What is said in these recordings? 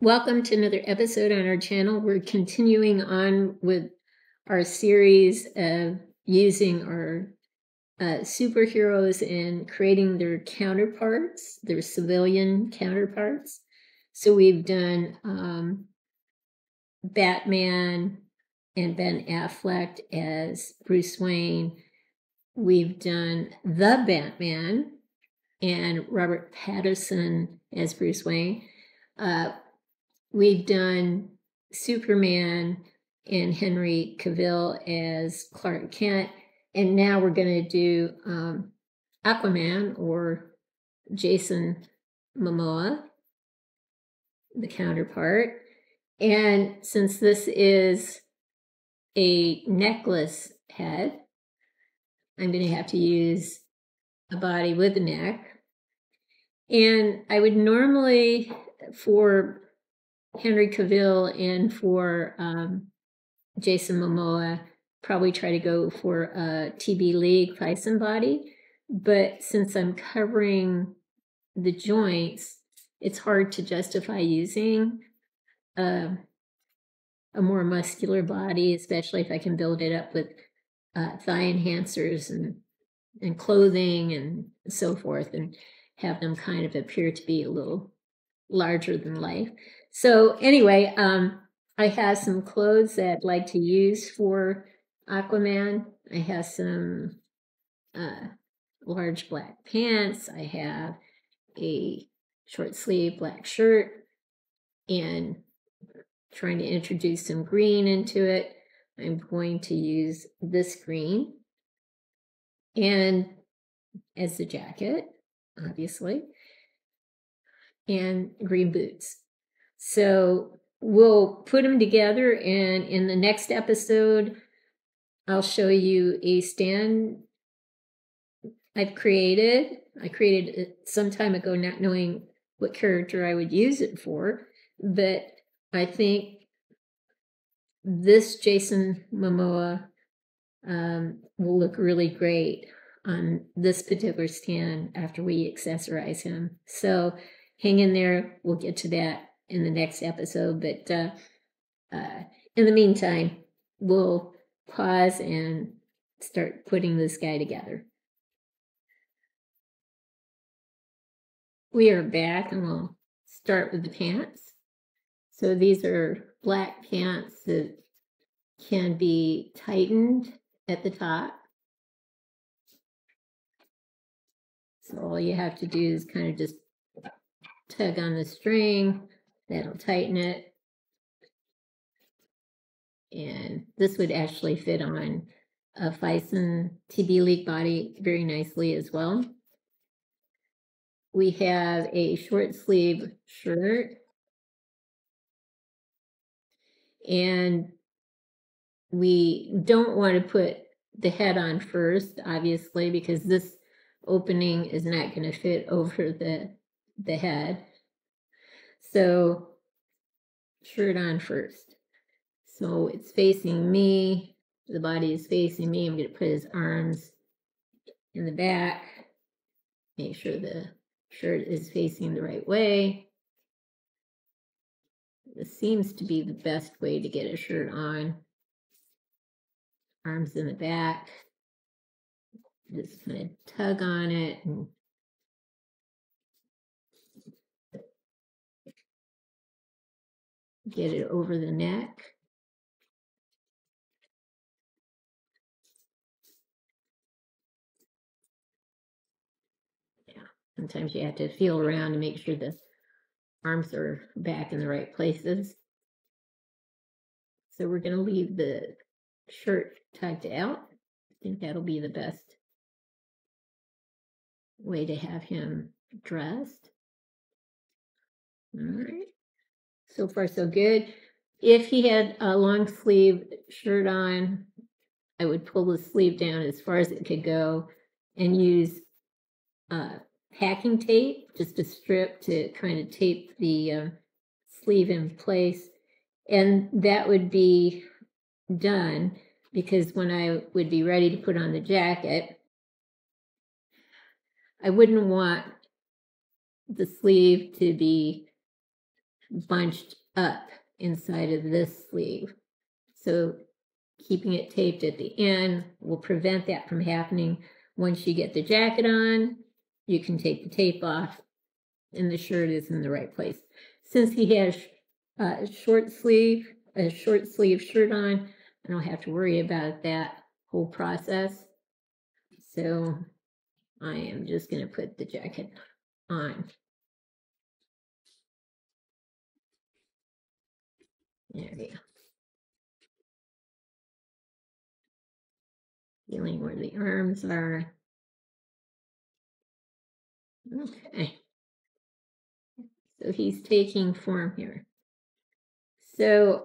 Welcome to another episode on our channel. We're continuing on with our series of using our superheroes and creating their counterparts, their civilian counterparts. So we've done Batman and Ben Affleck as Bruce Wayne. We've done the Batman and Robert Pattinson as Bruce Wayne. We've done Superman and Henry Cavill as Clark Kent, and now we're going to do Aquaman or Jason Momoa, the counterpart. And since this is a necklace head, I'm going to have to use a body with a neck. And I would normally, for Henry Cavill and for Jason Momoa, probably try to go for a TB League Bison body. But since I'm covering the joints, it's hard to justify using a more muscular body, especially if I can build it up with thigh enhancers and clothing and so forth, and have them kind of appear to be a little larger than life. So anyway, I have some clothes that I'd like to use for Aquaman. I have some large black pants. I have a short sleeve black shirt, and trying to introduce some green into it. I'm going to use this green and as the jacket, obviously, and green boots. So we'll put them together, and in the next episode, I'll show you a stand I've created. I created it some time ago, not knowing what character I would use it for, but I think this Jason Momoa will look really great on this particular stand after we accessorize him. So hang in there. We'll get to that in the next episode. But in the meantime, we'll pause and start putting this guy together. We are back, and we'll start with the pants. So these are black pants that can be tightened at the top. So all you have to do is kind of just tug on the string. That'll tighten it. And this would actually fit on a Bison TB League body very nicely as well. We have a short sleeve shirt. And we don't want to put the head on first, obviously, because this opening is not going to fit over the head. So shirt on first. So it's facing me. The body is facing me. I'm going to put his arms in the back. Make sure the shirt is facing the right way. This seems to be the best way to get a shirt on. Arms in the back. Just kind of tug on it and get it over the neck. Yeah, sometimes you have to feel around to make sure the arms are back in the right places. So we're going to leave the shirt tucked out. I think that'll be the best way to have him dressed. All right. So far, so good. If he had a long sleeve shirt on, I would pull the sleeve down as far as it could go and use packing tape, just a strip to kind of tape the sleeve in place. And that would be done, because when I would be ready to put on the jacket, I wouldn't want the sleeve to be bunched up inside of this sleeve. So keeping it taped at the end will prevent that from happening. Once you get the jacket on, you can take the tape off and the shirt is in the right place. Since he has a short sleeve shirt on, I don't have to worry about that whole process. So I am just going to put the jacket on. There we go. Feeling where the arms are. Okay. So he's taking form here. So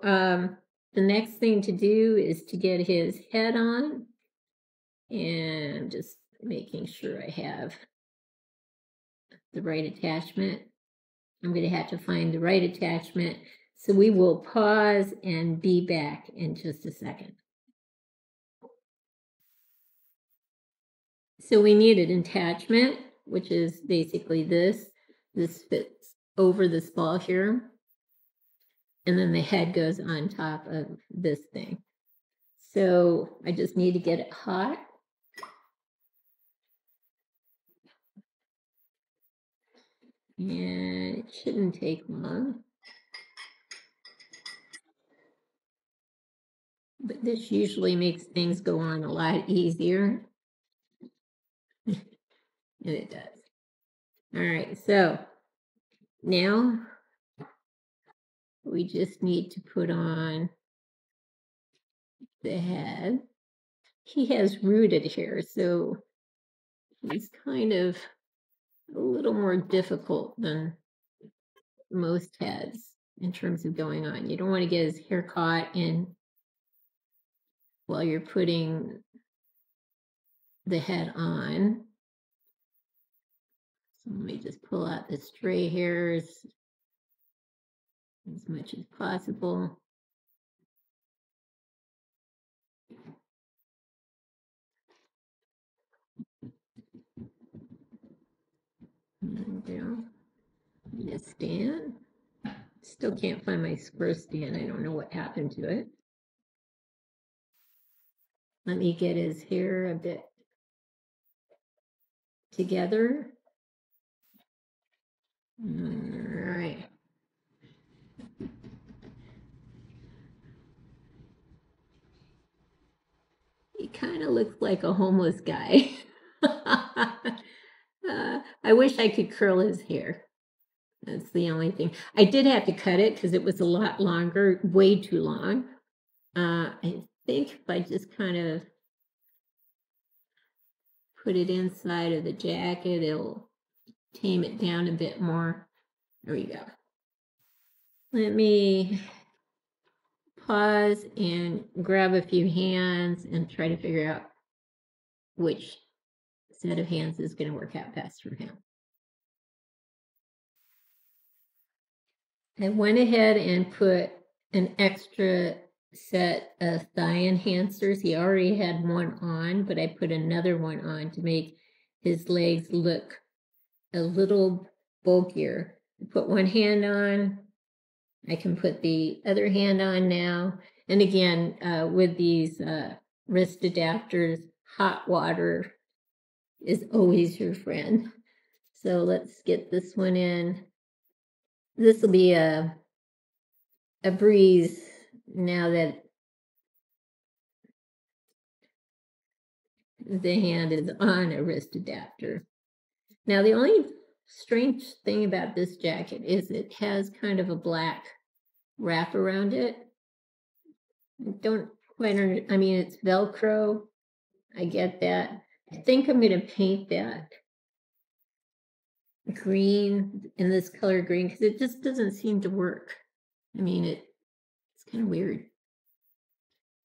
the next thing to do is to get his head on. And just making sure I have the right attachment. I'm going to have to find the right attachment. So we will pause and be back in just a second. So we need an attachment, which is basically this. This fits over this ball here. And then the head goes on top of this thing. So I just need to get it hot. And it shouldn't take long. But this usually makes things go on a lot easier. And it does. All right, so now we just need to put on the head. He has rooted hair, so he's kind of a little more difficult than most heads in terms of going on. You don't want to get his hair caught in while you're putting the head on. So let me just pull out the stray hairs as much as possible. And down. This stand. Still can't find my square stand. I don't know what happened to it. Let me get his hair a bit together. All right. He kind of looks like a homeless guy. I wish I could curl his hair. That's the only thing. I did have to cut it because it was a lot longer, way too long. I think if I just kind of put it inside of the jacket, it'll tame it down a bit more. There we go. Let me pause and grab a few hands and try to figure out which set of hands is going to work out best for him. I went ahead and put an extra set of thigh enhancers. He already had one on, but I put another one on to make his legs look a little bulkier. I put one hand on. I can put the other hand on now. And again, with these wrist adapters, hot water is always your friend. So let's get this one in. This will be a breeze now that the hand is on a wrist adapter. Now, the only strange thing about this jacket is it has kind of a black wrap around it. I don't quite I mean, it's Velcro. I get that. I think I'm going to paint that green in this color green because it just doesn't seem to work. I mean, it's kind of weird.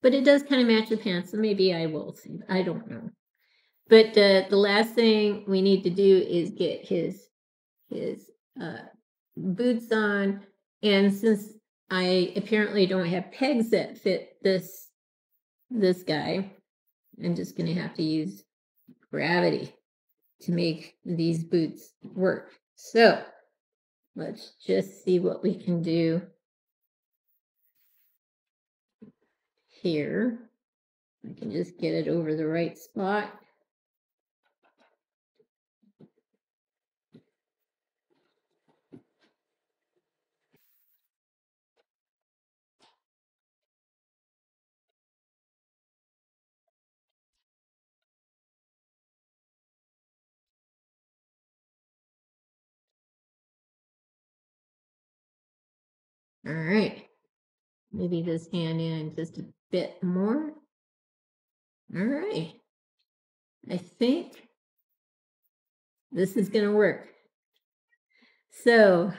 But it does kind of match the pants, so maybe I will see. I don't know. But the last thing we need to do is get his boots on. And since I apparently don't have pegs that fit this guy, I'm just going to have to use gravity to make these boots work. So Let's just see what we can do here. I can just get it over the right spot. All right. Maybe this hand in just a bit more. All right. I think this is going to work. So,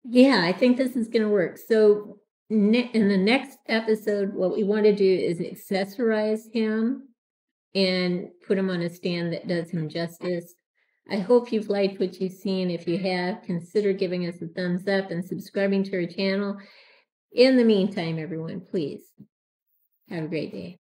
yeah, I think this is going to work. So, in the next episode, what we want to do is accessorize him and put him on a stand that does him justice. I hope you've liked what you've seen. If you have, consider giving us a thumbs up and subscribing to our channel. In the meantime, everyone, please have a great day.